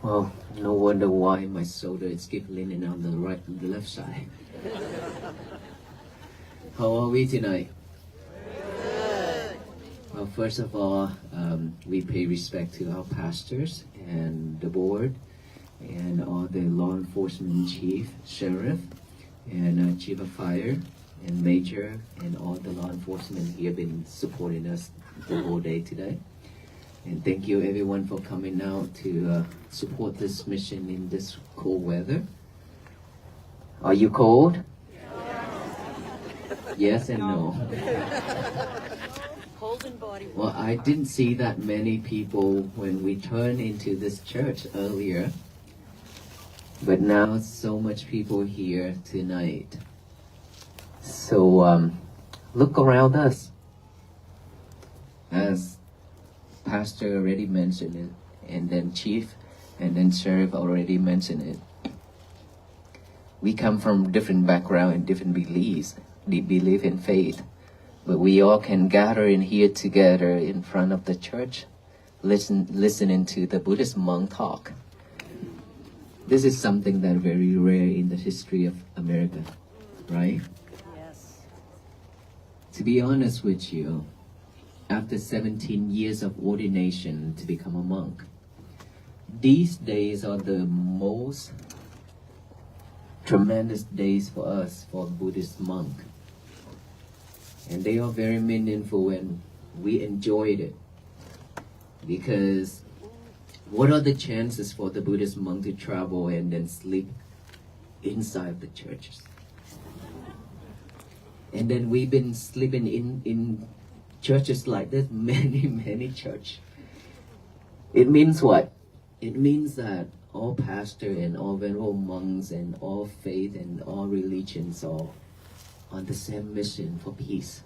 Well, no wonder why my shoulder is keep leaning on the left side. How are we tonight? Well, first of all, we pay respect to our pastors and the board and all the law enforcement chief, sheriff, and chief of fire and major and all the law enforcement here been supporting us the whole day today. And thank you everyone for coming out to support this mission in this cold weather. Are you cold? Yes and no. Cold and body. Well, I didn't see that many people when we turned into this church earlier. But now so much people here tonight. So look around us. As Pastor already mentioned it, and then Chief, and then Sheriff already mentioned it. We come from different background and different beliefs. We believe in faith. But we all can gather in here together in front of the church, listening to the Buddhist monk talk. This is something that very rare in the history of America, right? Yes. To be honest with you, after 17 years of ordination to become a monk, these days are the most tremendous days for us, for a Buddhist monk. And they are very meaningful and we enjoyed it. Because what are the chances for the Buddhist monk to travel and then sleep inside the churches? And then we've been sleeping in churches like this, many churches. It means what? It means that all pastors and all venerable monks and all faith and all religions are on the same mission for peace.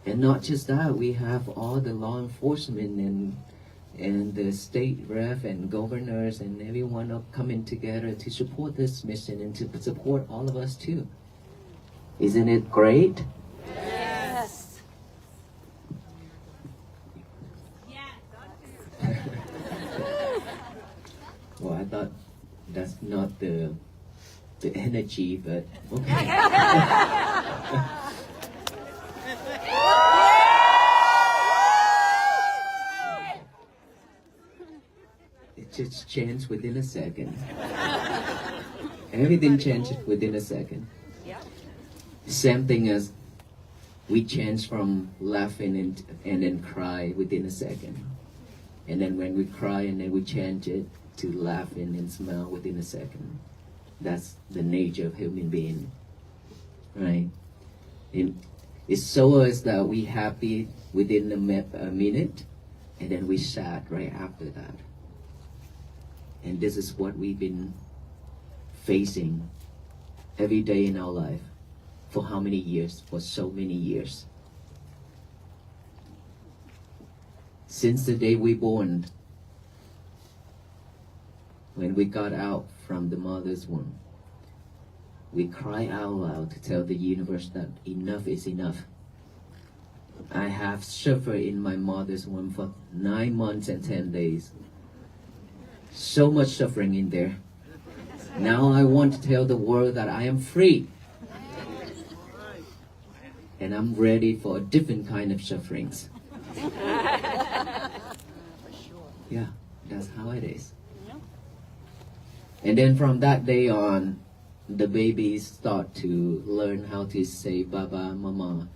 And not just that, we have all the law enforcement and the state rep and governors and everyone are coming together to support this mission and to support all of us too. Isn't it great? Yes. Well, I thought that's not the energy, but okay. It just changed within a second. Everything changed within a second. Yeah. Same thing as we change from laughing and then cry within a second. And then when we cry and then we change it to laughing and smile within a second. That's the nature of human being, right? It's so us that we happy within a minute, and then we sad right after that. And this is what we've been facing every day in our life. For how many years? For so many years. Since the day we born, when we got out from the mother's womb, we cry out loud to tell the universe that enough is enough. I have suffered in my mother's womb for 9 months and 10 days. So much suffering in there. Now I want to tell the world that I am free. And I'm ready for a different kind of sufferings. Yeah, that's how it is. And then from that day on, the babies start to learn how to say Baba, Mama,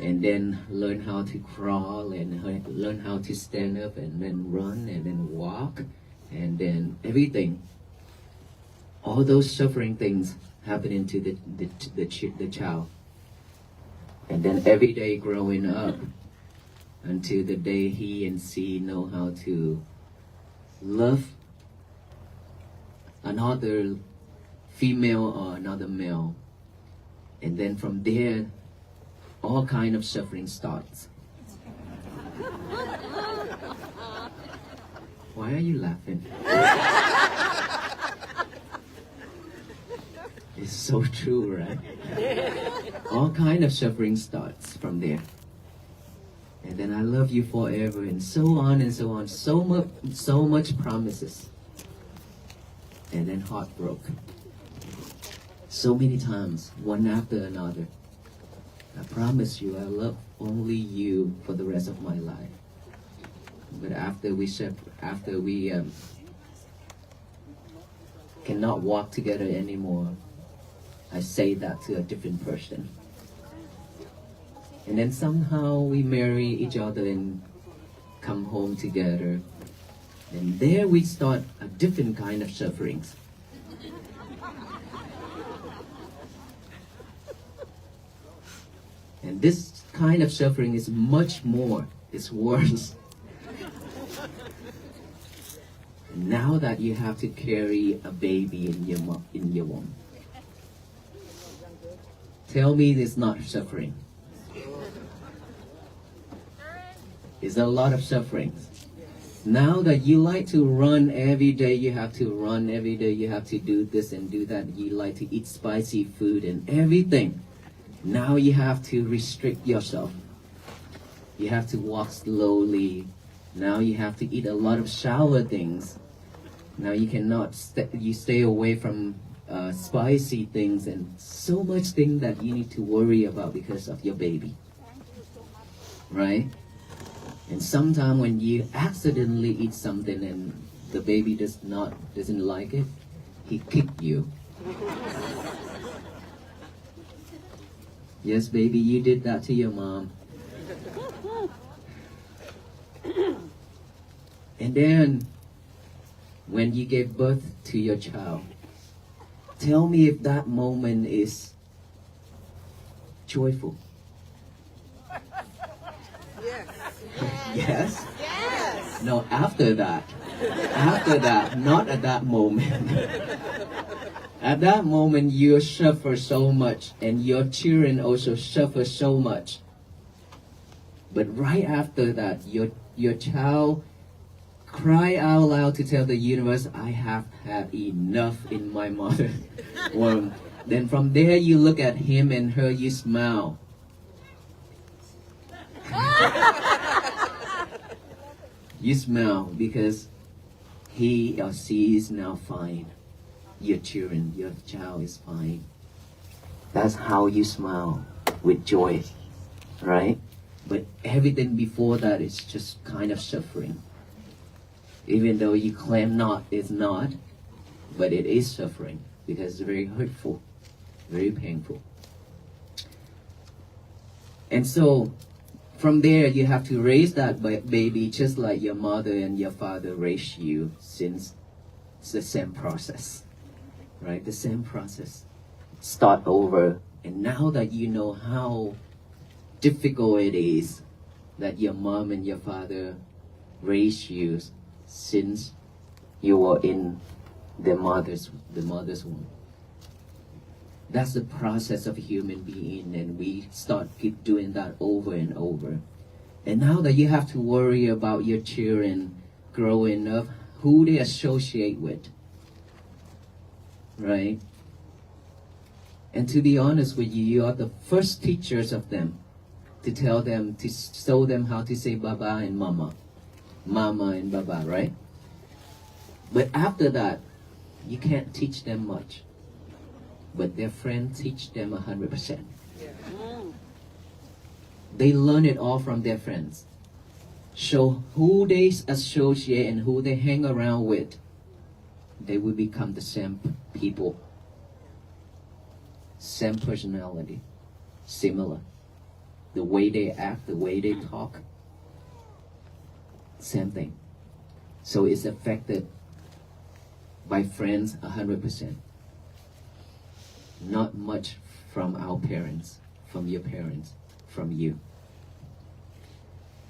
and then learn how to crawl and learn how to stand up and then run and then walk and then everything. All those suffering things happening to the child. And then every day growing up until the day he and she know how to love another female or another male. And then from there, all kind of suffering starts. Why are you laughing? It's so true, right? All kind of suffering starts from there. And then I love you forever, and so on and so on. So much promises. And then heart broke. So many times, one after another. I promise you, I love only you for the rest of my life. But after we cannot walk together anymore, I say that to a different person. And then somehow we marry each other and come home together. And there we start a different kind of sufferings. And this kind of suffering is much more, it's worse. Now that you have to carry a baby in your womb. Tell me it's not suffering. It's a lot of suffering. Now that you like to run every day, you have to run every day, you have to do this and do that, you like to eat spicy food and everything. Now you have to restrict yourself. You have to walk slowly. Now you have to eat a lot of sour things. Now you cannot, you stay away from spicy things and so much thing that you need to worry about because of your baby. Right? And sometimes when you accidentally eat something and the baby doesn't like it, he kicked you. Yes, baby, you did that to your mom. And then, when you gave birth to your child, tell me if that moment is joyful. Yes? Yes. No, after that. After that, not at that moment. At that moment, you suffer so much, and your children also suffer so much. But right after that, your child cry out loud to tell the universe, I have had enough in my mother womb. Then from there, you look at him and her, you smile. You smile because he or she is now fine. Your children, your child is fine. That's how you smile, with joy, right? But everything before that is just kind of suffering. Even though you claim not, it's not, but it is suffering because it's very hurtful, very painful. And so, from there, you have to raise that baby just like your mother and your father raised you, since it's the same process, right? The same process. Start over. And now that you know how difficult it is that your mom and your father raised you since you were in the mother's womb. That's the process of a human being, and we keep doing that over and over. And now that you have to worry about your children growing up, who they associate with, right? And to be honest with you, you are the first teachers of them, to tell them, to show them how to say Baba and Mama. Mama and Baba, right? But after that, you can't teach them much. But their friends teach them 100%. They learn it all from their friends. So who they associate and who they hang around with, they will become the same people. Same personality. Similar. The way they act, the way they talk. Same thing. So it's affected by friends 100%. Not much from our parents, from your parents, from you.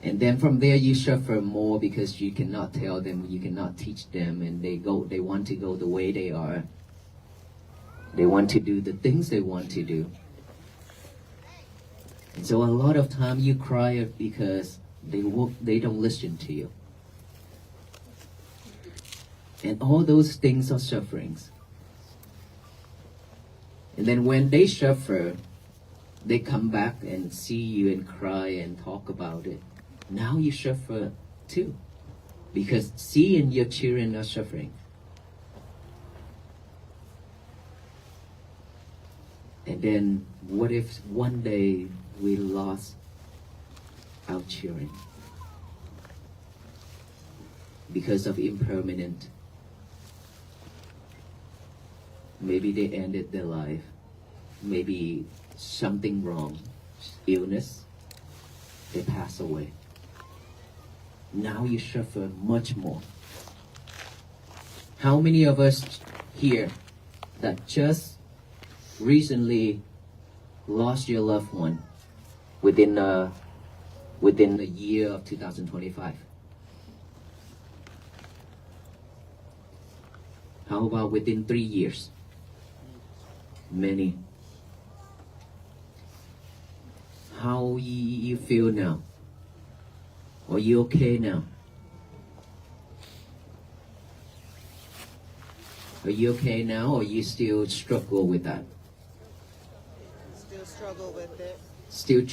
And then from there you suffer more because you cannot tell them, you cannot teach them, and they want to go the way they are. They want to do the things they want to do. And so a lot of time you cry because they don't listen to you. And all those things are sufferings. And then when they suffer, they come back and see you and cry and talk about it. now you suffer too. Because seeing your children are suffering. And then what if one day we lost our children because of impermanent? Maybe they ended their life. Maybe something wrong, illness, they pass away. Now you suffer much more. How many of us here that just recently lost your loved one within the year of 2025? How about within 3 years? Many. How you feel now? Are you okay now? Are you okay now, or you still struggle with that? Still struggle with it. Still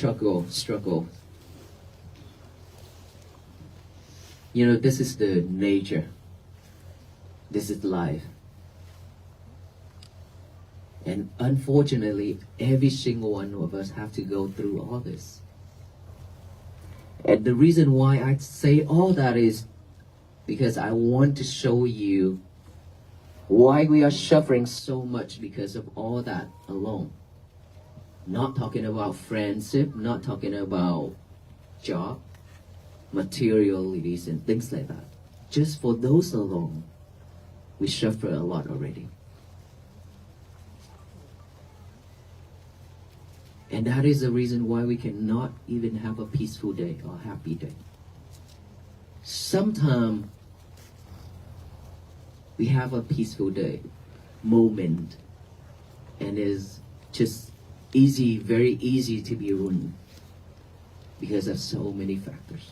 struggle. You know, this is the nature. This is life. And unfortunately, every single one of us have to go through all this. And the reason why I say all that is because I want to show you why we are suffering so much because of all that alone. Not talking about friendship, not talking about job, materialities and things like that. Just for those alone, we suffer a lot already. And that is the reason why we cannot even have a peaceful day or happy day. Sometimes we have a peaceful day, moment, and it's just easy, very easy to be ruined because of so many factors.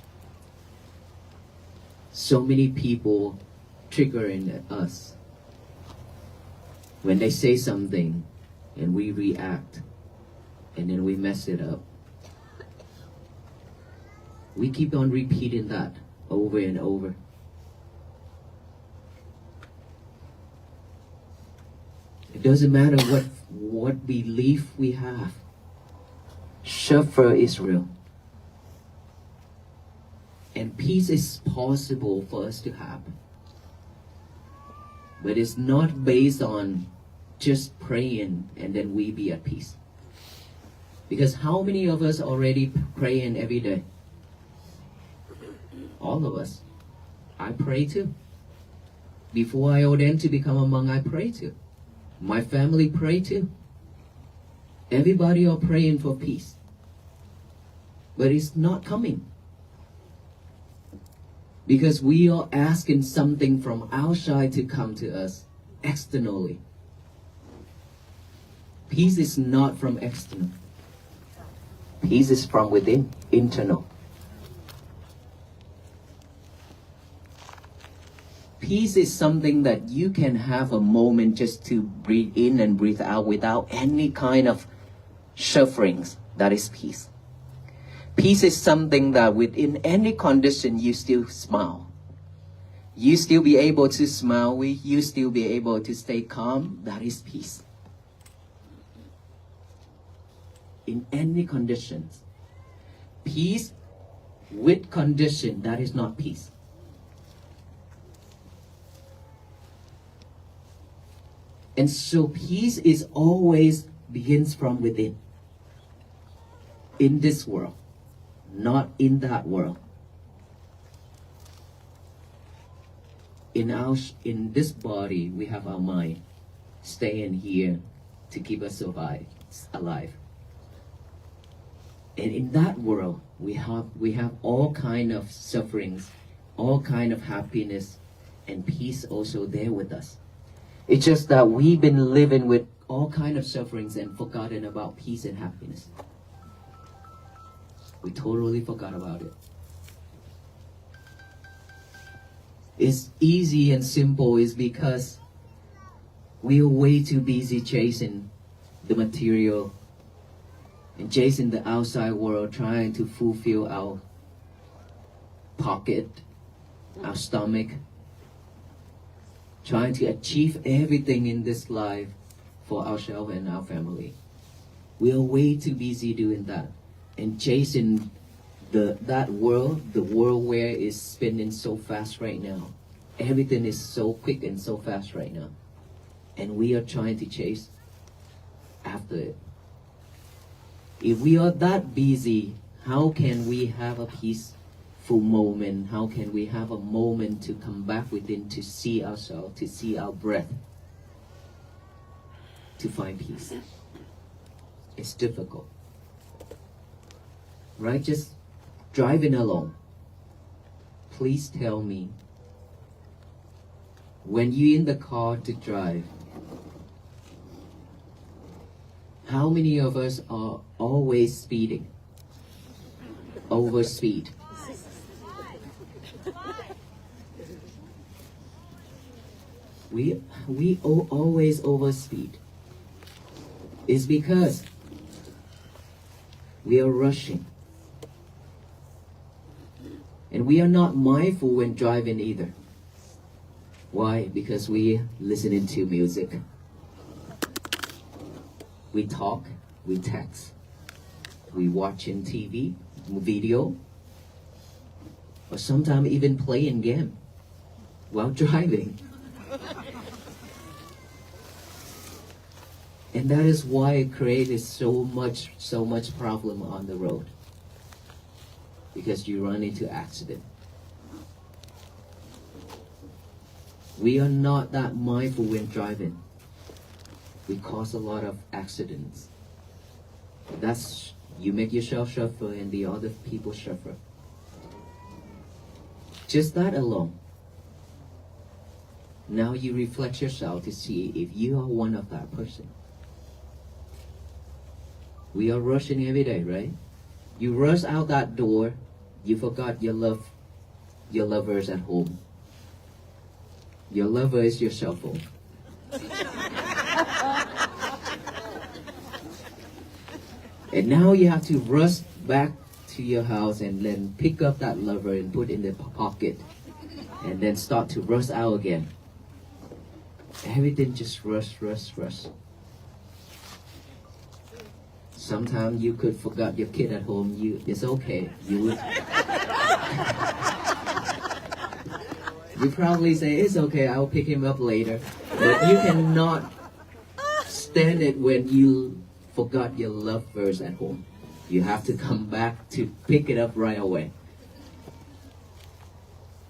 So many people triggering us when they say something and we react and then we mess it up. We keep on repeating that over and over. It doesn't matter what belief we have. Suffer is real. And peace is possible for us to have. But it's not based on just praying and then we be at peace. Because how many of us already praying every day? All of us. I pray too. Before I ordained to become a monk, I pray too. My family pray too. Everybody are praying for peace. But it's not coming. Because we are asking something from outside to come to us externally. Peace is not from external. Peace is from within, internal. Peace is something that you can have a moment just to breathe in and breathe out without any kind of sufferings. That is peace. Peace is something that within any condition you still smile. You still be able to smile, you still be able to stay calm. That is peace. In any conditions. Peace with condition, that is not peace. And so peace is always begins from within. In this world, not in that world. In this body, we have our mind staying here to keep us alive. And in that world, we have all kind of sufferings, all kind of happiness, and peace also there with us. It's just that we've been living with all kind of sufferings and forgotten about peace and happiness. We totally forgot about it. It's easy and simple is because we are way too busy chasing the material and chasing the outside world, trying to fulfill our pocket, our stomach, trying to achieve everything in this life for ourselves and our family. We are way too busy doing that and chasing that world, the world where it's spinning so fast right now. Everything is so quick and so fast right now. And we are trying to chase after it. If we are that busy, how can we have a peaceful moment? How can we have a moment to come back within, to see ourselves, to see our breath, to find peace? It's difficult. Right? Just driving along. Please tell me, when you're in the car to drive, how many of us are always speeding? Over speed. We always overspeed. It's because we are rushing. And we are not mindful when driving either. Why? Because we listening to music. We talk, we text, we watching TV, video, or sometimes even playing game while driving. And that is why it created so much problem on the road. Because you run into accident. We are not that mindful when driving. We cause a lot of accidents. That's, you make yourself suffer and the other people suffer. Just that alone. Now you reflect yourself to see if you are one of that person. We are rushing every day, right? You rush out that door, you forgot your lovers at home. Your lover is your cell phone. And now you have to rush back to your house and then pick up that lover and put in the pocket. And then start to rush out again. Everything just rush. Sometimes you could forget your kid at home. It's okay. You probably say, it's okay, I'll pick him up later. But you cannot stand it when you forgot your lovers at home. You have to come back to pick it up right away.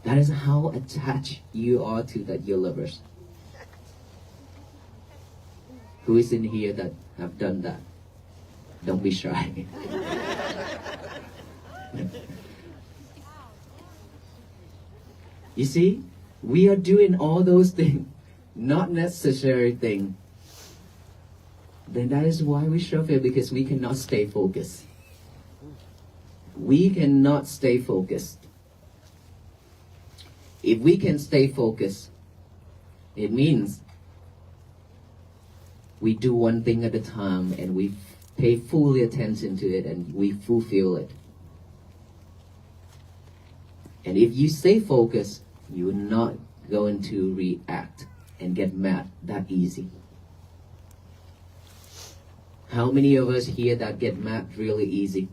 That is how attached you are to your lovers. Who is in here that have done that? Don't be shy. You see, we are doing all those things, not necessary things. Then that is why we suffer, because we cannot stay focused. We cannot stay focused. If we can stay focused, it means we do one thing at a time and we pay fully attention to it and we fulfill it. And if you stay focused, you're not going to react and get mad that easy. How many of us here that get mad really easy?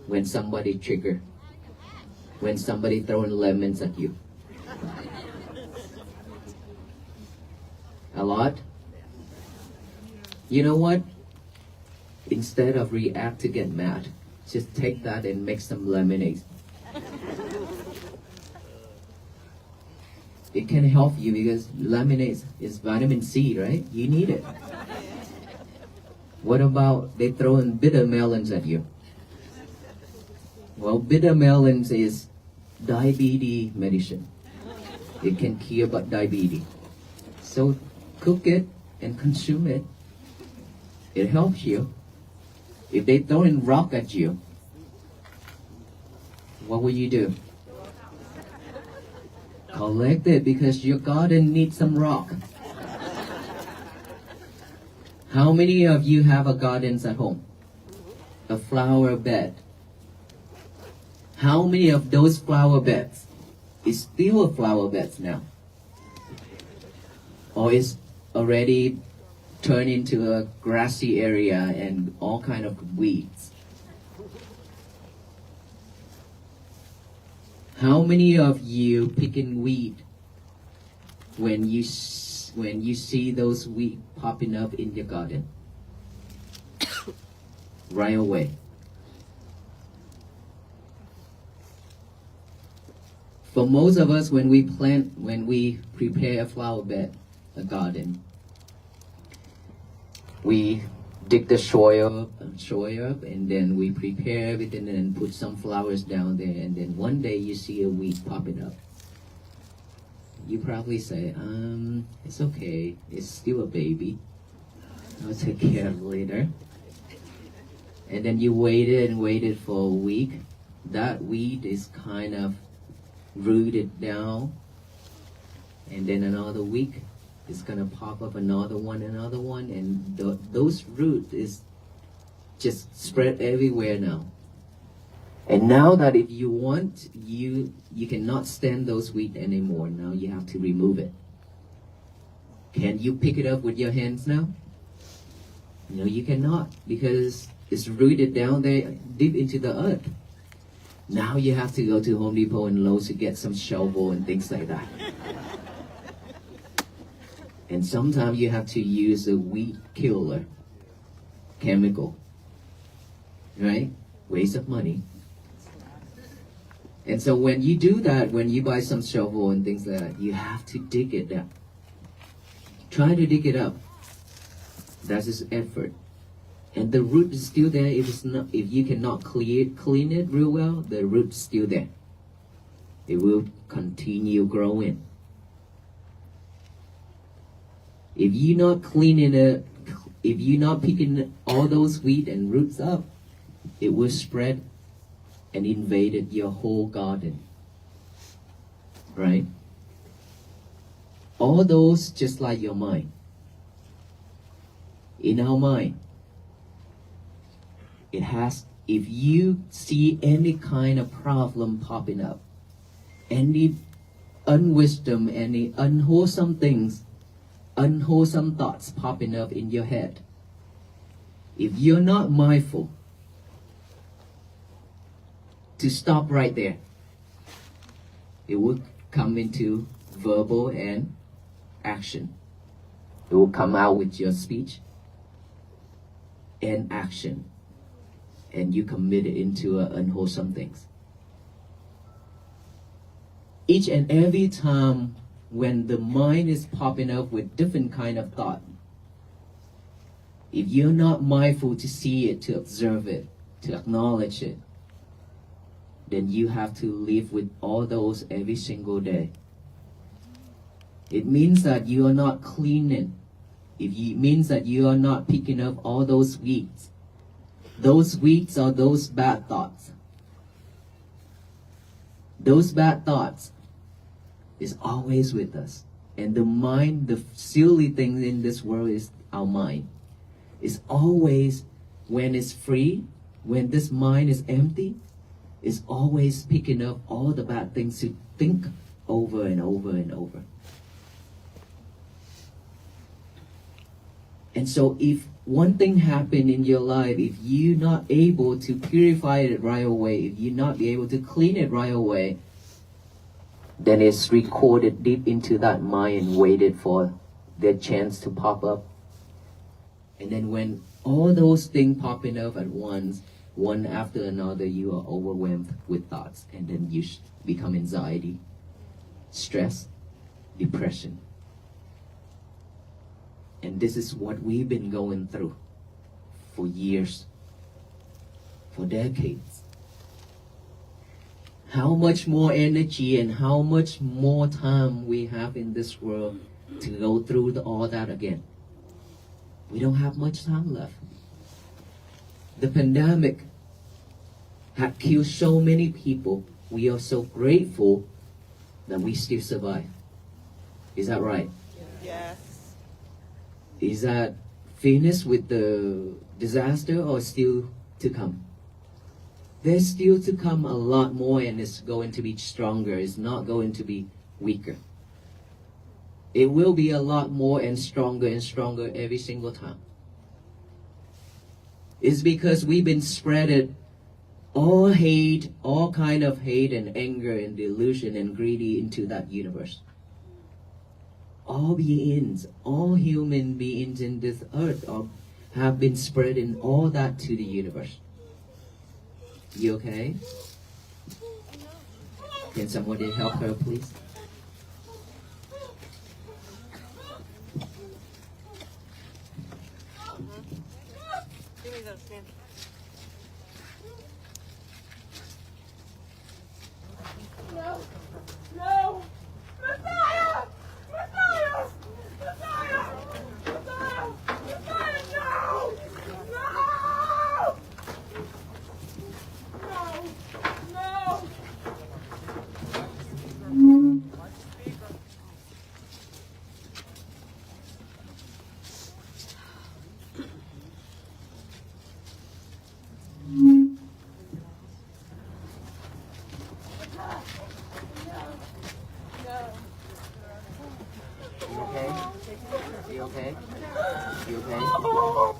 When somebody trigger, when somebody throwing lemons at you. A lot? You know what? Instead of react to get mad, just take that and make some lemonade. It can help you because lemonade is vitamin C, right? You need it. What about they throwing bitter melons at you? Well, bitter melons is diabetes medicine. It can cure diabetes. So cook it and consume it. It helps you. If they throw in rock at you, what will you do? Collect it because your garden needs some rock. How many of you have a garden at home? A flower bed. How many of those flower beds is still a flower beds now? Or is already turned into a grassy area and all kind of weeds? How many of you picking weed when you see those weed popping up in your garden? Right away. For most of us, when we prepare a flower bed, a garden, we dig the soil up, and then we prepare everything and put some flowers down there, and then one day you see a weed popping up. You probably say, it's okay, it's still a baby, I'll take care of it later. And then you waited and waited for a week. That weed is kind of rooted down, and then another week it's gonna pop up another one, and those roots is just spread everywhere now. And now that if you want, you cannot stand those weeds anymore. Now you have to remove it. Can you pick it up with your hands now? No, you cannot, because it's rooted down there deep into the earth. Now you have to go to Home Depot and Lowe's to get some shovel and things like that. And sometimes you have to use a weed killer chemical, right? Waste of money. And so when you do that, when you buy some shovel and things like that, you have to dig it up. Try to dig it up. That's his effort. And the root is still there. If you cannot clean it real well, the root is still there. It will continue growing. If you're not cleaning it, if you're not picking all those weeds and roots up, it will spread and invaded your whole garden. Right? All those just like your mind. In our mind, it has, if you see any kind of problem popping up, any unwisdom, any unwholesome things, unwholesome thoughts popping up in your head, if you're not mindful to stop right there, it will come into verbal and action. It will come out with your speech and action, and you commit it into unwholesome things. Each and every time when the mind is popping up with different kind of thought, if you're not mindful to see it, to observe it, to acknowledge it, then you have to live with all those every single day. It means that you are not cleaning. It means that you are not picking up all those weeds. Those weeds are those bad thoughts. Those bad thoughts is always with us. And the mind, the silly thing in this world is our mind. It's always, when it's free, when this mind is empty, it's always picking up all the bad things to think over and over and over. And so if one thing happened in your life, if you're not able to purify it right away, if you're not able to clean it right away, then it's recorded deep into that mind and waited for their chance to pop up. And then when all those things popping up at once, one after another, you are overwhelmed with thoughts, and then you become anxiety, stress, depression. And this is what we've been going through for years, for decades. How much more energy and how much more time we have in this world to go through all that again? We don't have much time left. The pandemic had killed so many people. We are so grateful that we still survive. Is that right? Yes. Is that finished with the disaster or still to come? there's still to come a lot more, and it's going to be stronger. It's not going to be weaker. It will be a lot more and stronger every single time. It's because we've been spreaded all hate, all kind of hate and anger and delusion and greedy into that universe. All beings, all human beings in this earth have been spreading all that to the universe. You okay? Can somebody help her, please? Give me those, man. No! No! Messiah! Messiah! Messiah! Messiah! Messiah, no! No! No! No! You okay? You okay? You okay? Oh!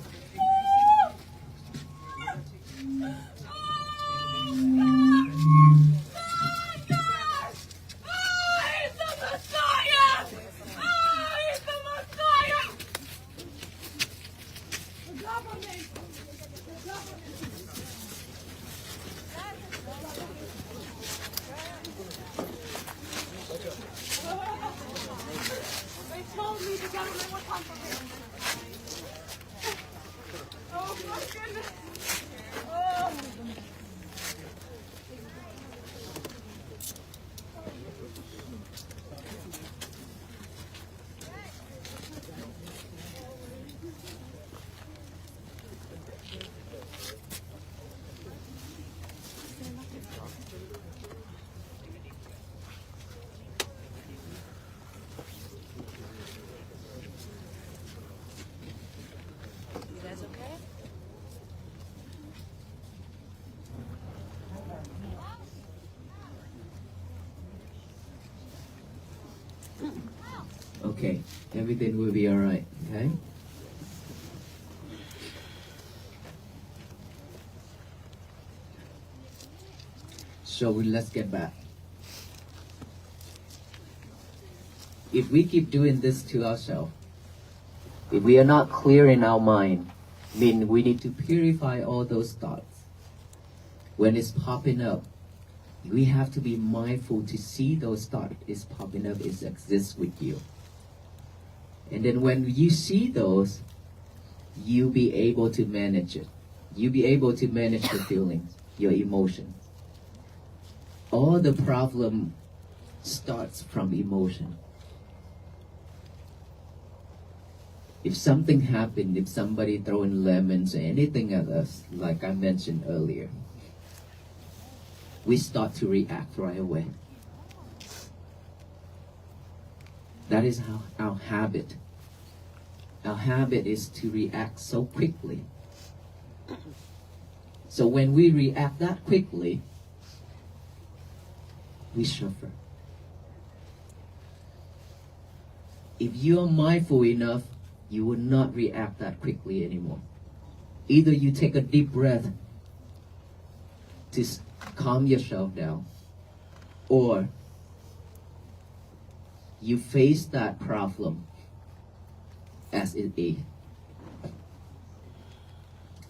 They told me the government would come for me. Oh my goodness. Oh. You guys okay? Okay, everything will be alright, okay? So let's get back. If we keep doing this to ourselves, if we are not clear in our mind, mean we need to purify all those thoughts. When it's popping up, we have to be mindful to see those thoughts is popping up, it exists with you. And then when you see those, you'll be able to manage it. You'll be able to manage your feelings, your emotions. All the problem starts from emotion. If something happened, if somebody throwing lemons or anything at us, like I mentioned earlier, we start to react right away. That is how our habit. Our habit is to react so quickly. So when we react that quickly, we suffer. If you are mindful enough, you will not react that quickly anymore. Either you take a deep breath to calm yourself down, or you face that problem as it is,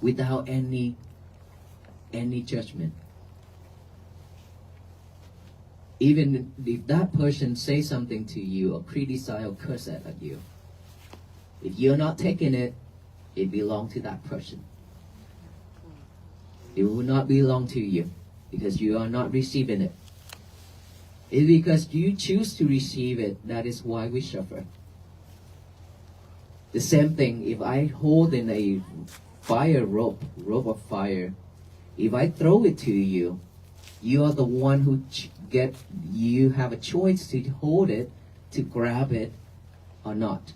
without any judgment. Even if that person says something to you or criticize or curse at you, if you're not taking it, it belongs to that person. It will not belong to you because you are not receiving it. It's because you choose to receive it, that is why we suffer. The same thing, if I hold in a fire rope of fire, if I throw it to you, you are the one who you have a choice to hold it, to grab it or not.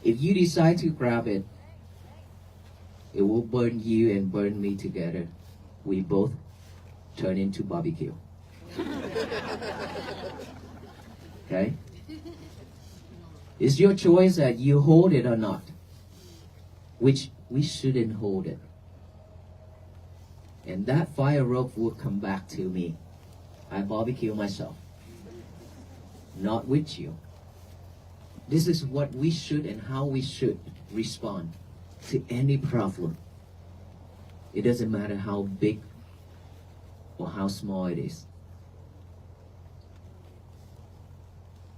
If you decide to grab it, it will burn you and burn me together. we both turn into barbecue. Okay? It's your choice that you hold it or not. Which we shouldn't hold it. And that fire rope will come back to me. I barbecue myself. Not with you. This is what we should and how we should respond to any problem. It doesn't matter how big or how small it is.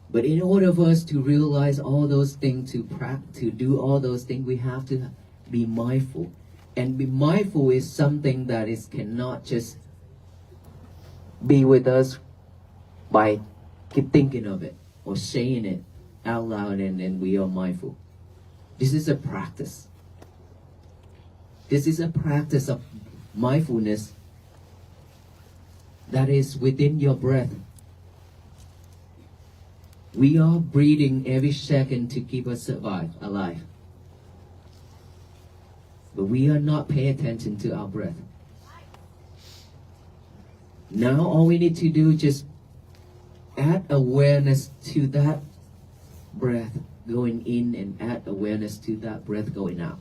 But in order for us to realize all those things, to do all those things, we have to be mindful. And be mindful is something that cannot just be with us by keep thinking of it or saying it out loud and then we are mindful. This is a practice. This is a practice of mindfulness that is within your breath. We are breathing every second to keep us alive. But we are not paying attention to our breath. Now all we need to do is just add awareness to that breath going in and add awareness to that breath going out.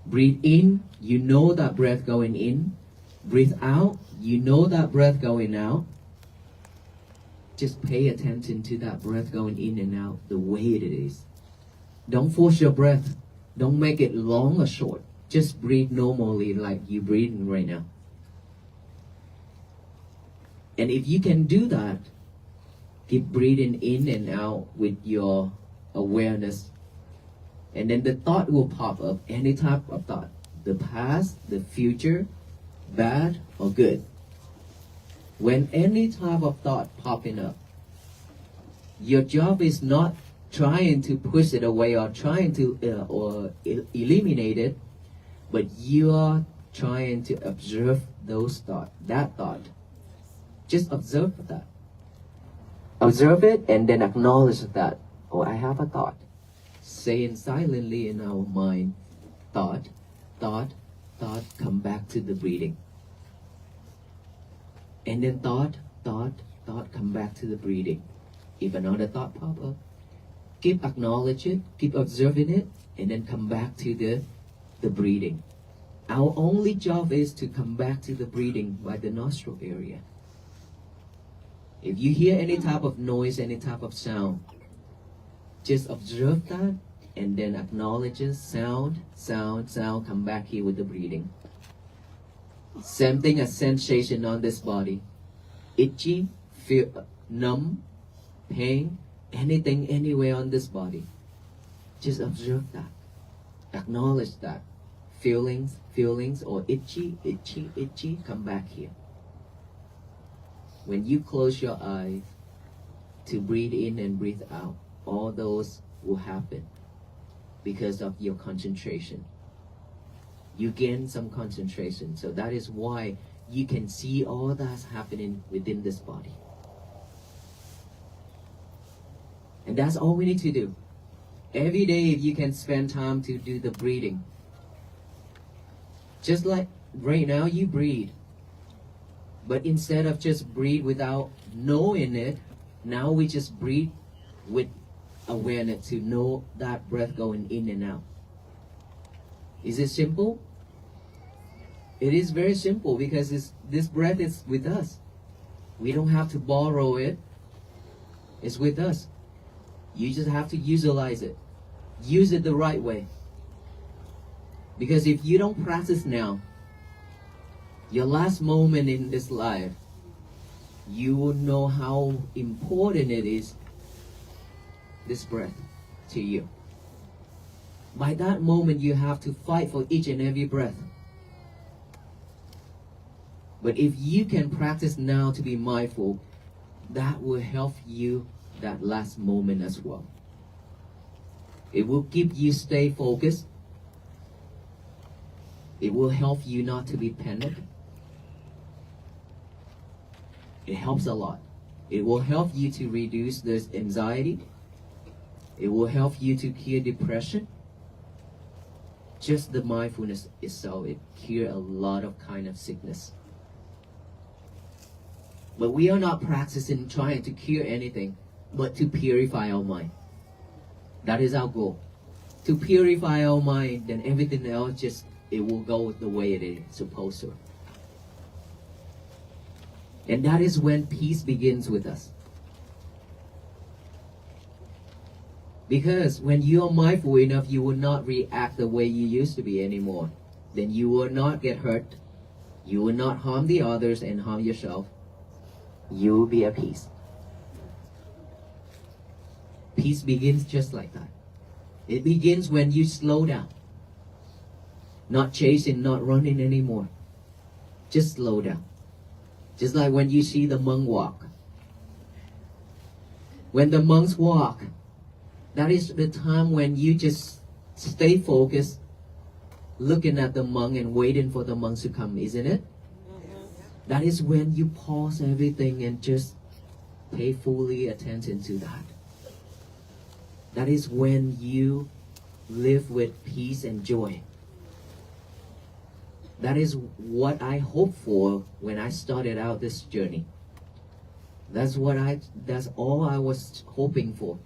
Breathe in, you know that breath going in. Breathe out, you know that breath going out. Just pay attention to that breath going in and out the way it is. Don't force your breath. Don't make it long or short. Just breathe normally like you're breathing right now. And if you can do that, keep breathing in and out with your awareness. And then the thought will pop up, any type of thought. The past, the future, bad or good. When any type of thought popping up, your job is not trying to push it away or trying to eliminate it, but you are trying to observe those thoughts, that thought. Just observe that. Observe it and then acknowledge that, oh, I have a thought. Saying silently in our mind, thought, come back to the breathing. And then thought, come back to the breathing. If another thought pop up, keep acknowledging it, keep observing it, and then come back to the breathing. Our only job is to come back to the breathing by the nostril area. If you hear any type of noise, any type of sound, just observe that and then acknowledge it. Sound, come back here with the breathing. Same thing as sensation on this body. Itchy, feel, numb, pain, anything anywhere on this body. Just observe that. Acknowledge that. Feelings or itchy, come back here. When you close your eyes to breathe in and breathe out, all those will happen because of your concentration. You gain some concentration. So that is why you can see all that's happening within this body. And that's all we need to do. Every day, if you can spend time to do the breathing. Just like right now, you breathe. But instead of just breathe without knowing it, now we just breathe with awareness to know that breath going in and out. Is it simple? It is very simple because this breath is with us. We don't have to borrow it. It's with us. You just have to utilize it. Use it the right way. Because if you don't practice now, your last moment in this life, you will know how important it is, this breath, to you. By that moment, you have to fight for each and every breath. But if you can practice now to be mindful, that will help you that last moment as well. It will keep you stay focused. It will help you not to be panicked. It helps a lot. It will help you to reduce this anxiety. It will help you to cure depression. just the mindfulness itself, it cure a lot of kind of sickness. But we are not practicing trying to cure anything, but to purify our mind. That is our goal. To purify our mind, then everything else just, it will go the way it is supposed to. And that is when peace begins with us. Because when you are mindful enough, you will not react the way you used to be anymore. Then you will not get hurt. You will not harm the others and harm yourself. You will be at peace. Peace begins just like that. It begins when you slow down. Not chasing, not running anymore. Just slow down. Just like when you see the monk walk. When the monks walk, that is the time when you just stay focused, looking at the monk and waiting for the monks to come, isn't it? That is when you pause everything and just pay fully attention to that. That is when you live with peace and joy. That is what I hoped for when I started out this journey. That's all I was hoping for.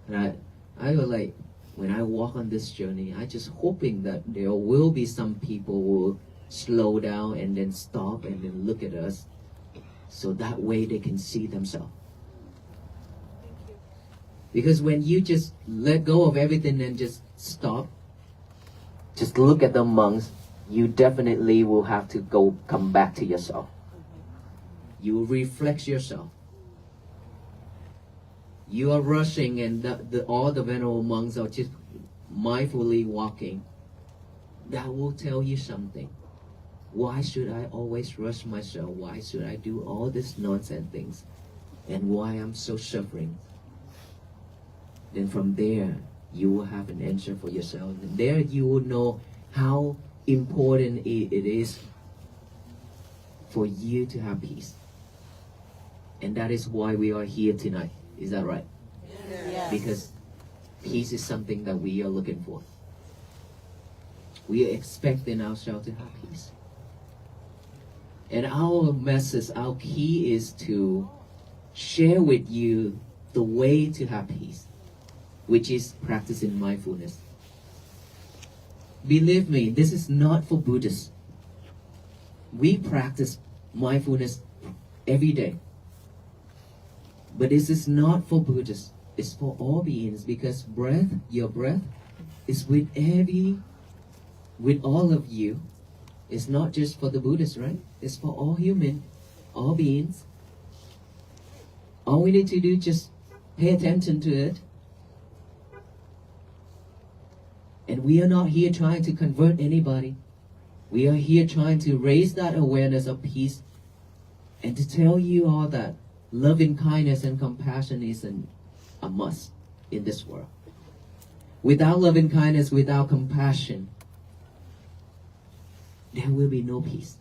And I was like, when I walk on this journey, I just hoping that there will be some people who will slow down and then stop and then look at us, so that way they can see themselves. Because when you just let go of everything and just stop, just look at the monks, you definitely will have to come back to yourself. You will reflect yourself. You are rushing and all the venerable monks are just mindfully walking. That will tell you something. Why should I always rush myself? Why should I do all these nonsense things? And why I'm so suffering? Then from there, you will have an answer for yourself. And there you will know how important it is for you to have peace. And that is why we are here tonight. Is that right? Yes. Because peace is something that we are looking for. We are expecting ourselves to have peace. And our message, our key is to share with you the way to have peace, which is practicing mindfulness. Believe me, this is not for Buddhists. We practice mindfulness every day. But this is not for Buddhists. It's for all beings, because your breath is with all of you. It's not just for the Buddhists, right? It's for all human, all beings. All we need to do is just pay attention to it. And we are not here trying to convert anybody. We are here trying to raise that awareness of peace and to tell you all that loving kindness and compassion is a must in this world. Without loving kindness, without compassion, there will be no peace.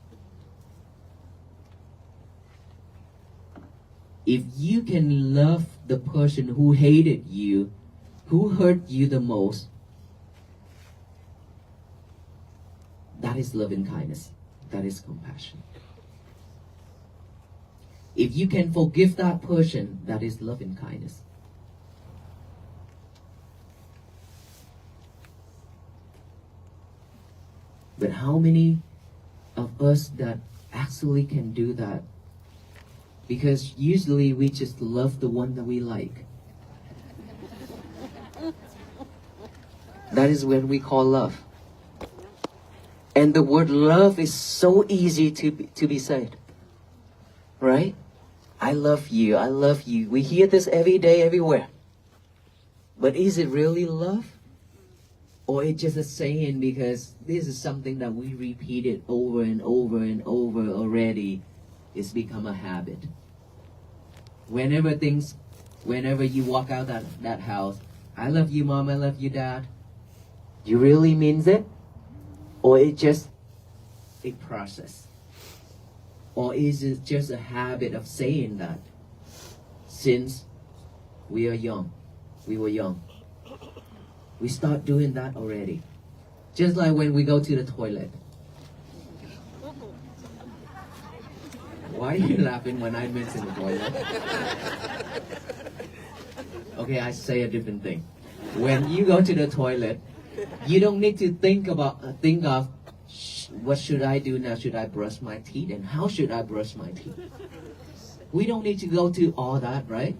If you can love the person who hated you, who hurt you the most, that is loving kindness. That is compassion. If you can forgive that person, that is loving kindness. But how many of us that actually can do that? Because usually we just love the one that we like. That is when we call love. And the word love is so easy to be said. Right? I love you, I love you. We hear this every day, everywhere. But is it really love? Or it's just a saying because this is something that we repeated over and over and over already. It's become a habit. Whenever you walk out that house, I love you, Mom, I love you, Dad. You really means it? Or it's just a process? Or is it just a habit of saying that since we were young? We start doing that already. Just like when we go to the toilet. Why are you laughing when I mention the toilet? Okay, I say a different thing. When you go to the toilet, you don't need to think of what should I do now? Should I brush my teeth? And how should I brush my teeth? We don't need to go to all that, right?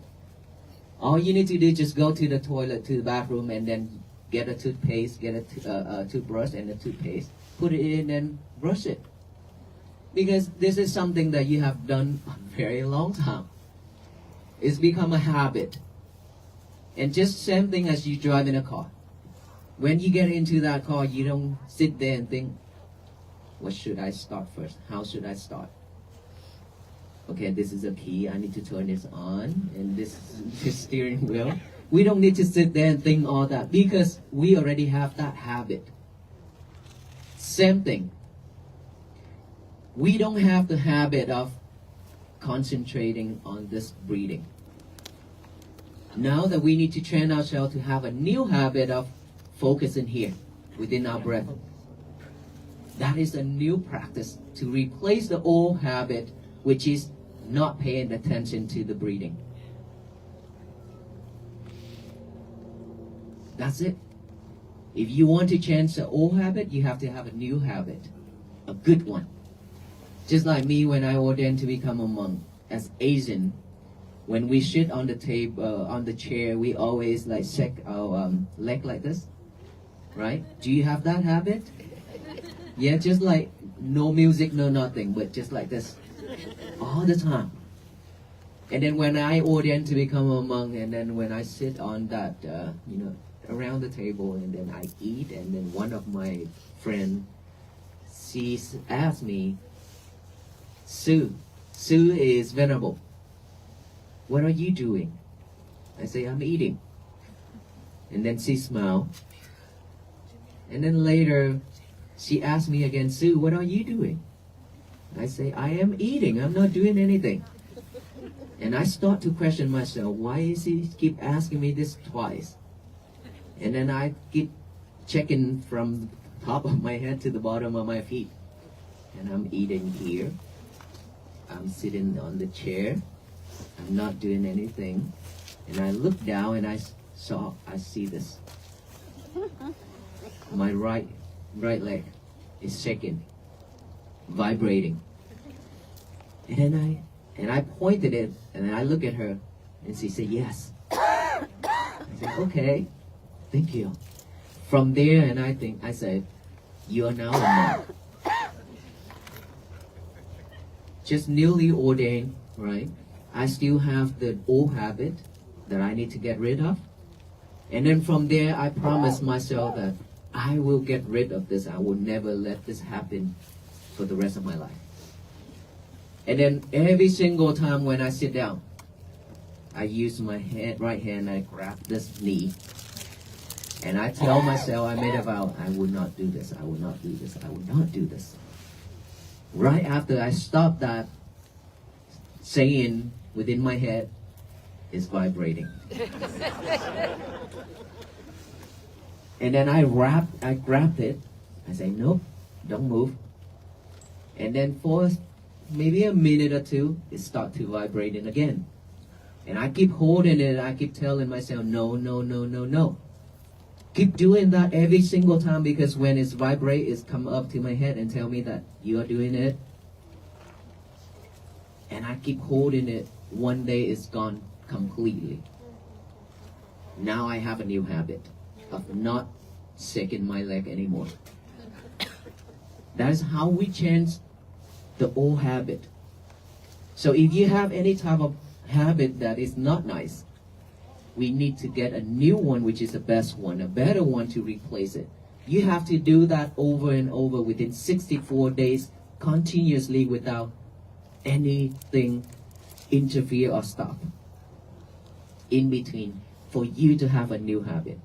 All you need to do is just go to the toilet, to the bathroom, and then get a toothpaste, get a toothbrush and a toothpaste, put it in and brush it. Because this is something that you have done a very long time. It's become a habit. And just same thing as you drive in a car. When you get into that car, you don't sit there and think, what should I start first? How should I start? Okay, this is a key. I need to turn this on. And this is the steering wheel. We don't need to sit there and think all that because we already have that habit. Same thing. We don't have the habit of concentrating on this breathing. Now that we need to train ourselves to have a new habit of focusing here within our breath. That is a new practice to replace the old habit, which is not paying attention to the breathing. That's it. If you want to change the old habit, you have to have a new habit, a good one. Just like me when I ordained to become a monk, as Asian, when we sit on the table, on the chair, we always like check our leg like this, right? Do you have that habit? Yeah, just like no music, no nothing, but just like this, all the time. And then when I ordained to become a monk, and then when I sit on that, around the table, and then I eat, and then one of my friends, she asked me, Sue is venerable. What are you doing? I say, I'm eating. And then she smiled. And then later, she asked me again, Sue, what are you doing? I say, I am eating. I'm not doing anything. And I start to question myself, why is he keep asking me this twice? And then I keep checking from the top of my head to the bottom of my feet. And I'm eating here. I'm sitting on the chair. I'm not doing anything. And I look down and I see this. My right leg is shaking, vibrating. And I pointed it and I look at her and she said, yes. I said, okay, thank you. From there, and I said, you are now a monk. Just newly ordained, right? I still have the old habit that I need to get rid of. And then from there, I promised myself that I will get rid of this. I will never let this happen for the rest of my life. And then every single time when I sit down, I use my right hand, I grab this knee. And I tell myself, I made a vow, I will not do this, I will not do this, I will not do this. Right after I stop that, saying within my head is vibrating. And then I grabbed it. I say, nope, don't move. And then for maybe a minute or two, it starts to vibrating again. And I keep holding it. I keep telling myself, no, no, no, no, no. Keep doing that every single time, because when it's vibrate, it's come up to my head and tell me that you are doing it. And I keep holding it. One day it's gone completely. Now I have a new habit of not shaking my leg anymore. That is how we change the old habit. So if you have any type of habit that is not nice, we need to get a new one, which is the best one, a better one to replace it. You have to do that over and over within 64 days continuously without anything interfere or stop in between for you to have a new habit.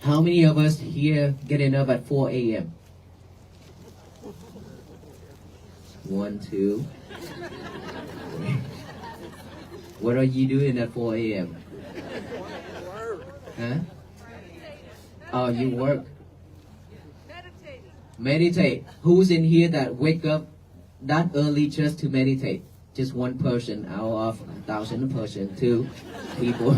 How many of us here getting up at 4 a.m.? 1, 2. What are you doing at 4 a.m.? Huh? Oh, you work. Meditate. Who's in here that wake up that early just to meditate? Just one person out of 1,000 person, 2 people.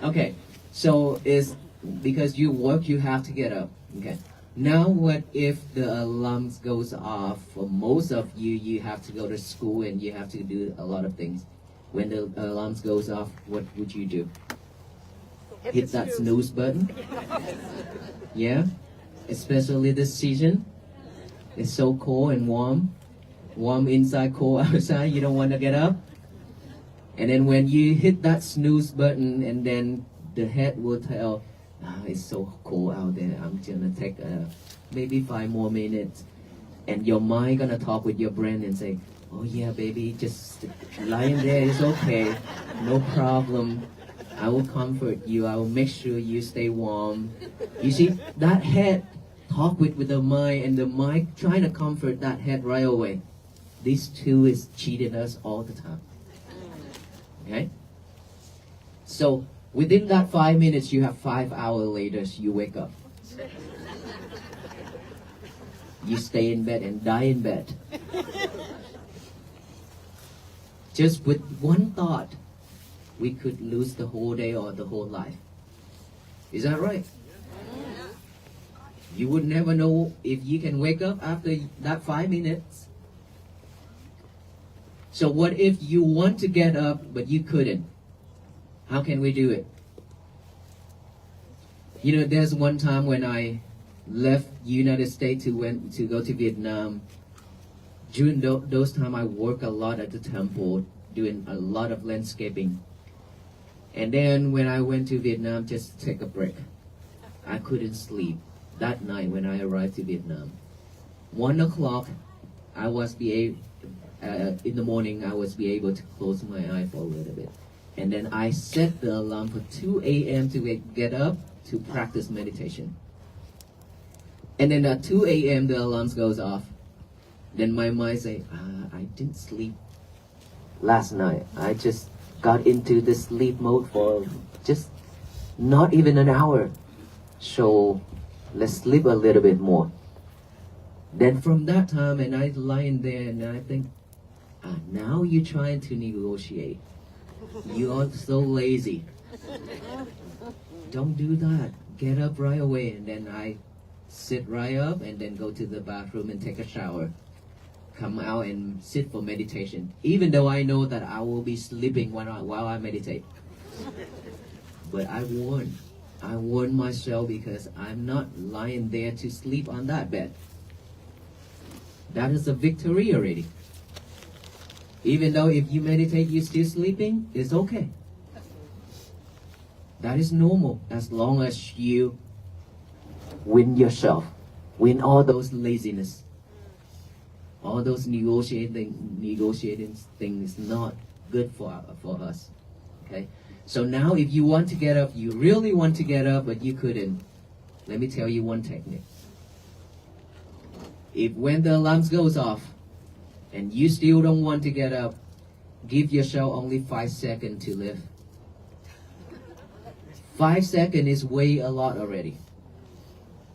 Okay, so it's because you work, you have to get up. Okay. Now what if the alarm goes off? For most of you, you have to go to school and you have to do a lot of things. When the alarm goes off, what would you do? Hit that snooze button? Yeah? Especially this season. It's so cold and warm. Warm inside, cold outside. You don't want to get up. And then when you hit that snooze button, and then the head will tell, it's so cold out there. I'm gonna take maybe 5 more minutes. And your mind gonna talk with your brain and say, oh yeah, baby, just lying there is okay. No problem. I will comfort you. I will make sure you stay warm. You see, that head talk with the mind, and the mind trying to comfort that head right away. These two is cheating us all the time. Okay? So within that 5 minutes, you have 5 hours later, you wake up. You stay in bed and die in bed. Just with one thought, we could lose the whole day or the whole life. Is that right? You would never know if you can wake up after that 5 minutes. So what if you want to get up but you couldn't? How can we do it? You know, there's one time when I left United States to go to Vietnam. During those time, I work a lot at the temple, doing a lot of landscaping. And then when I went to Vietnam, just to take a break, I couldn't sleep that night when I arrived to Vietnam. 1 o'clock, in the morning, I was able to close my eye for a little bit. And then I set the alarm for 2 a.m. to get up to practice meditation. And then at 2 a.m. the alarm goes off. Then my mind say, I didn't sleep last night. I just got into the sleep mode for just not even an hour. So let's sleep a little bit more. Then from that time, and I lying there and I think, now you're trying to negotiate. You are so lazy. Don't do that. Get up right away. And then I sit right up and then go to the bathroom and take a shower. Come out and sit for meditation. Even though I know that I will be sleeping while I meditate. But I warn myself because I'm not lying there to sleep on that bed. That is a victory already. Even though if you meditate, you're still sleeping, it's okay. That is normal as long as you win yourself, win all those laziness, all those negotiating things not good for us. Okay. So now, if you want to get up, you really want to get up, but you couldn't. Let me tell you one technique. If when the alarm goes off, and you still don't want to get up, give yourself only 5 seconds to live. 5 seconds is way a lot already.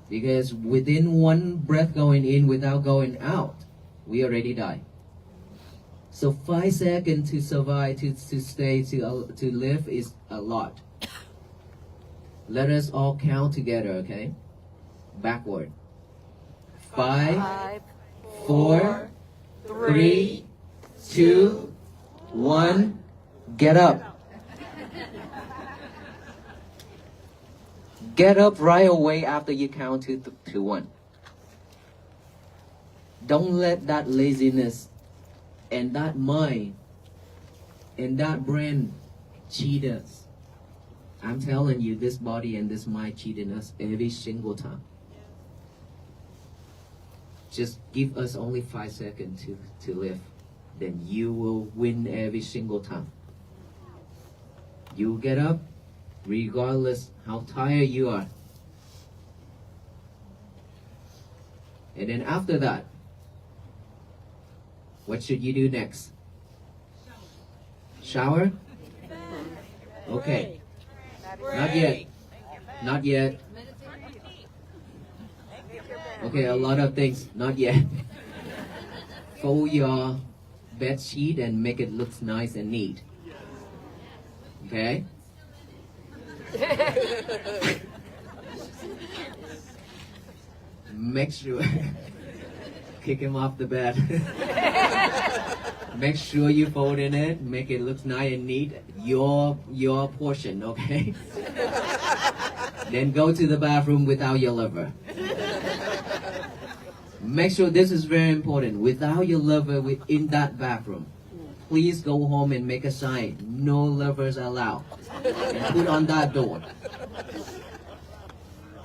Because within one breath going in without going out, we already die. So 5 seconds to survive, to stay, to live is a lot. Let us all count together, okay? Backward. 5, 4, 3, 2, 1, get up. Get up right away after you count to 1. Don't let that laziness and that mind and that brain cheat us. I'm telling you, this body and this mind cheating us every single time. Just give us only 5 seconds to live. Then you will win every single time. You get up regardless how tired you are. And then after that, what should you do next? Shower? Okay. Not yet. Not yet. Okay, a lot of things, not yet. Fold your bed sheet and make it look nice and neat. Okay? Make sure kick him off the bed. Make sure you fold in it, make it look nice and neat. Your portion, okay? Then go to the bathroom without your lover. Make sure this is very important. Without your lover in that bathroom, please go home and make a sign. No lovers allowed. And put on that door.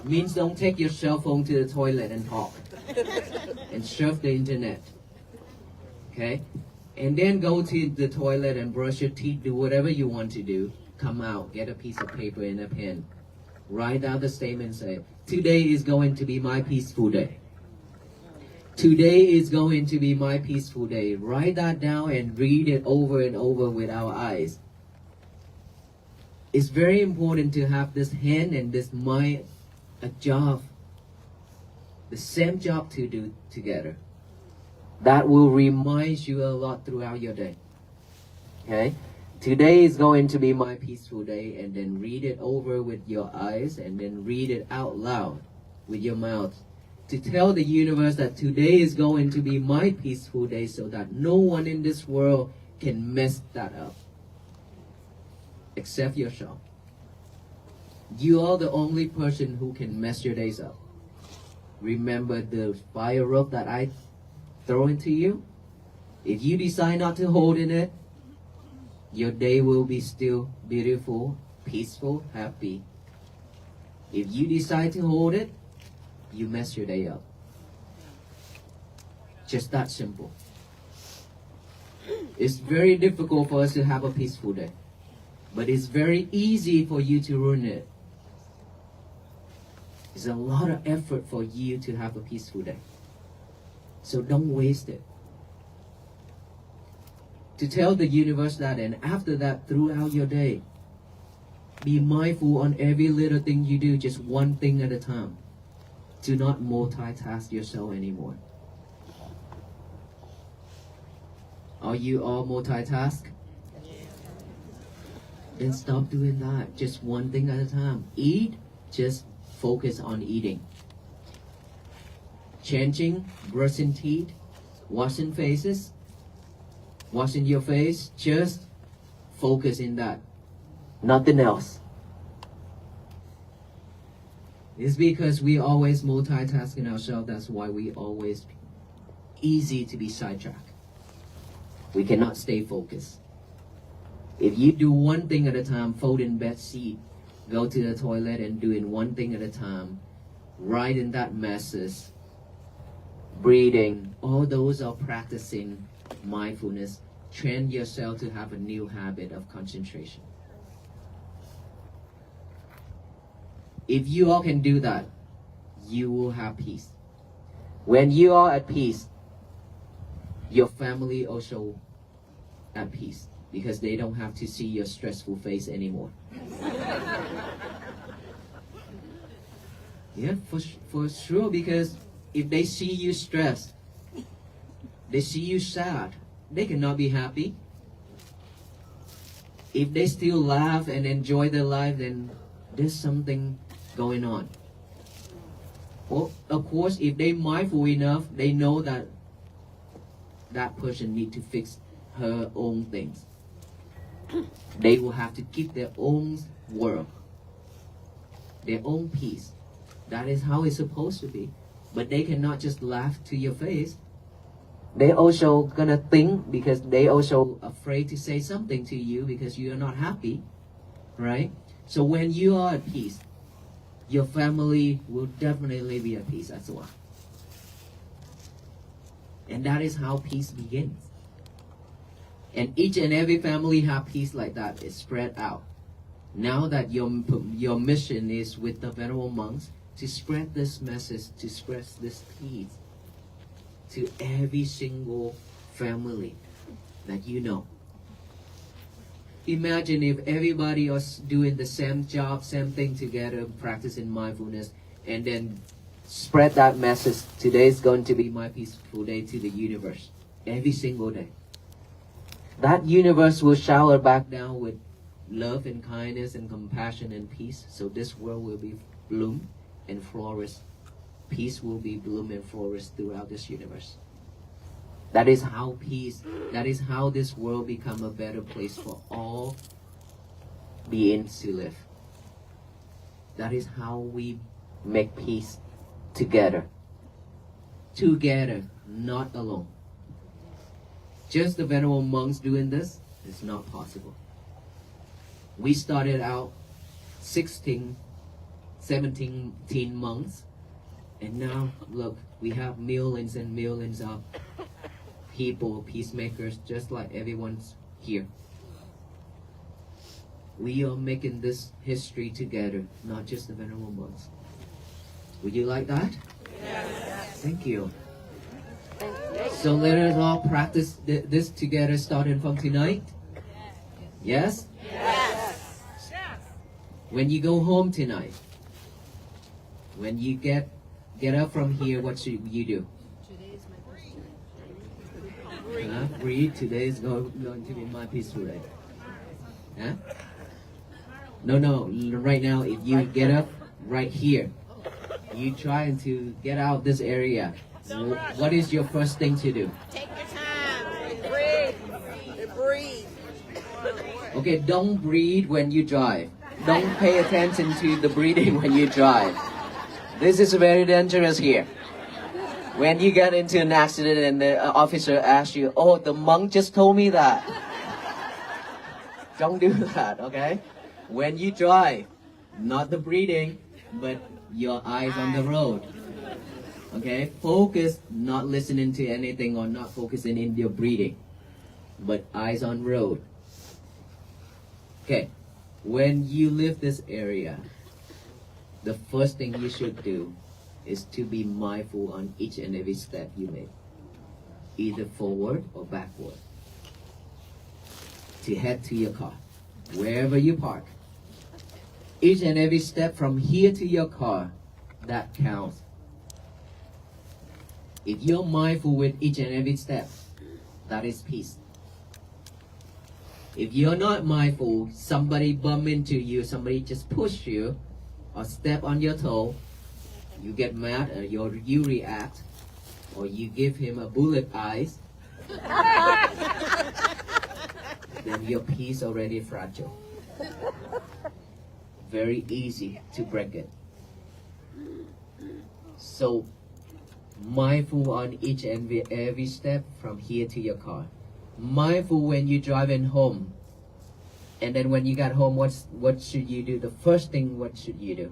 Means don't take your cell phone to the toilet and talk. And surf the internet. Okay? And then go to the toilet and brush your teeth, do whatever you want to do. Come out, get a piece of paper and a pen. Write down the statement and say, today is going to be my peaceful day. Today is going to be my peaceful day. Write that down and read it over and over with our eyes. It's very important to have this hand and this mind a job, the same job to do together. That will remind you a lot throughout your day. Okay? Today is going to be my peaceful day, and then read it over with your eyes and then read it out loud with your mouth. To tell the universe that today is going to be my peaceful day so that no one in this world can mess that up. Except yourself. You are the only person who can mess your days up. Remember the fire rope that I throw into you? If you decide not to hold in it, your day will be still beautiful, peaceful, happy. If you decide to hold it, you mess your day up. Just that simple. It's very difficult for us to have a peaceful day. But it's very easy for you to ruin it. It's a lot of effort for you to have a peaceful day. So don't waste it. To tell the universe that, and after that, throughout your day, be mindful on every little thing you do, just one thing at a time. Do not multitask yourself anymore. Are you all multitask? Then stop doing that. Just one thing at a time. Eat, just focus on eating. Changing, brushing teeth, washing faces, washing your face, just focus in that. Nothing else. It's because we always multitasking ourselves. That's why we always easy to be sidetracked. We cannot stay focused. If you do one thing at a time, fold in bed sheet, go to the toilet and doing one thing at a time, write in that messes, breathing, all those are practicing mindfulness. Train yourself to have a new habit of concentration. If you all can do that, you will have peace. When you are at peace, your family also at peace because they don't have to see your stressful face anymore. Yeah, for sure, because if they see you stressed, they see you sad, they cannot be happy. If they still laugh and enjoy their life, then there's something going on. Well, of course, if they're mindful enough, they know that that person need to fix her own things. They will have to keep their own world, their own peace. That is how it's supposed to be. But they cannot just laugh to your face. They also gonna think because they also afraid to say something to you because you are not happy, right? So when you are at peace, your family will definitely be at peace as well. And that is how peace begins. And each and every family have peace like that. It's spread out. Now that your mission is with the venerable monks to spread this message, to spread this peace to every single family that you know. Imagine if everybody was doing the same job, same thing together, practicing mindfulness, and then spread that message. Today is going to be my peaceful day to the universe. Every single day. That universe will shower back down with love and kindness and compassion and peace. So this world will be bloom and flourish. Peace will be bloom and flourish throughout this universe. That is how this world become a better place for all beings to live. That is how we make peace together. Together, not alone. Just the venerable monks doing this is not possible. We started out 16, 17 monks, and now look, we have millions and millions of people, peacemakers, just like everyone's here. We are making this history together, not just the venerable monks. Would you like that? Yes. Thank you. So let us all practice this together starting from tonight. Yes? Yes. When you go home tonight, when you get up from here, what should you do? Breathe. Today is going to be my peaceful day. Huh? No. Right now, if you get up right here, you trying to get out of this area. What is your first thing to do? Take your time. Breathe. Okay, don't breathe when you drive. Don't pay attention to the breathing when you drive. This is very dangerous here. When you get into an accident and the officer asks you, oh, the monk just told me that. Don't do that, okay? When you drive, not the breathing, but your eyes on the road. Okay? Focus, not listening to anything or not focusing in your breathing, but eyes on road. Okay, when you leave this area, the first thing you should do is to be mindful on each and every step you make, either forward or backward, to head to your car, wherever you park. Each and every step from here to your car, that counts. If you're mindful with each and every step, that is peace. If you're not mindful, somebody bump into you, somebody just push you, or step on your toe, you get mad, or you react, or you give him a bullet eyes, then your peace already fragile. Very easy to break it. So, mindful on each and every step from here to your car. Mindful when you're driving home. And then when you got home, what should you do? The first thing, what should you do?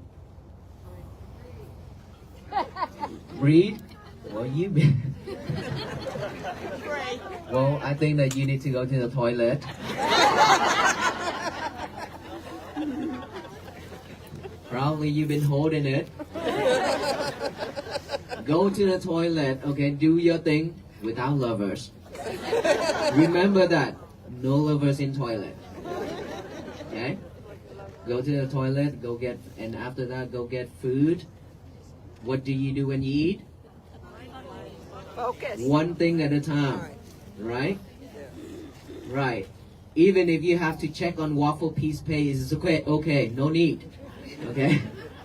Breathe? Well, well, I think that you need to go to the toilet. Probably you've been holding it. Go to the toilet, okay? Do your thing without lovers. Remember that. No lovers in toilet. Okay? Go to the toilet, and after that, go get food. What do you do when you eat? Focus. One thing at a time. Right? Right. Even if you have to check on waffle piece pay, it's okay, no need. Okay?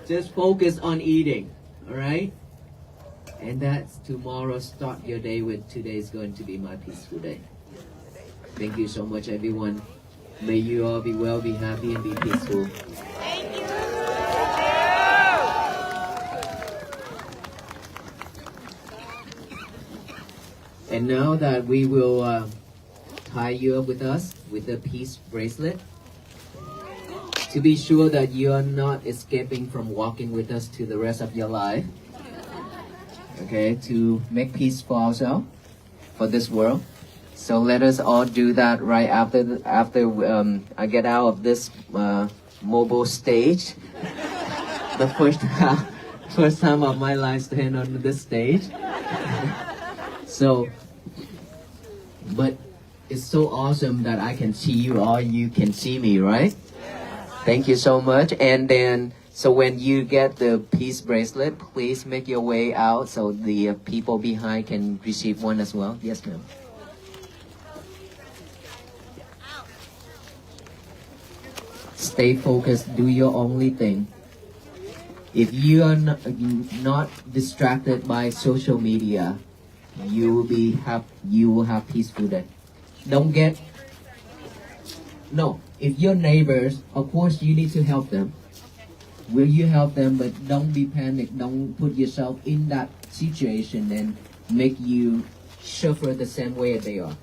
Just focus on eating. Alright? And that's tomorrow. Start your day with today is going to be my peaceful day. Thank you so much, everyone. May you all be well, be happy, and be peaceful. Thank you. And now that we will tie you up with us with the peace bracelet, to be sure that you are not escaping from walking with us to the rest of your life. Okay, to make peace for ourselves, for this world. So let us all do that right after I get out of this mobile stage. The first time of my life stand on this stage. So, but it's so awesome that I can see you all. You can see me, right? Thank you so much. And then So when you get the peace bracelet, please make your way out so the people behind can receive one as well. Yes, ma'am. Stay focused. Do your only thing. If you are not distracted by social media, you will have peaceful day. Don't get no. If your neighbors, of course, you need to help them. Will you help them? But don't be panicked. Don't put yourself in that situation and make you suffer the same way they are.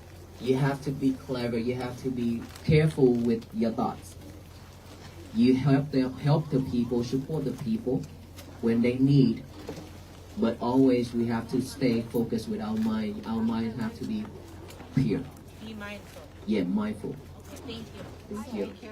You have to be clever. You have to be careful with your thoughts. You help the people, support the people when they need. But always we have to stay focused with our mind. Our mind have to be pure. Be mindful. Yeah, mindful. Thank you. Thank you. Thank you.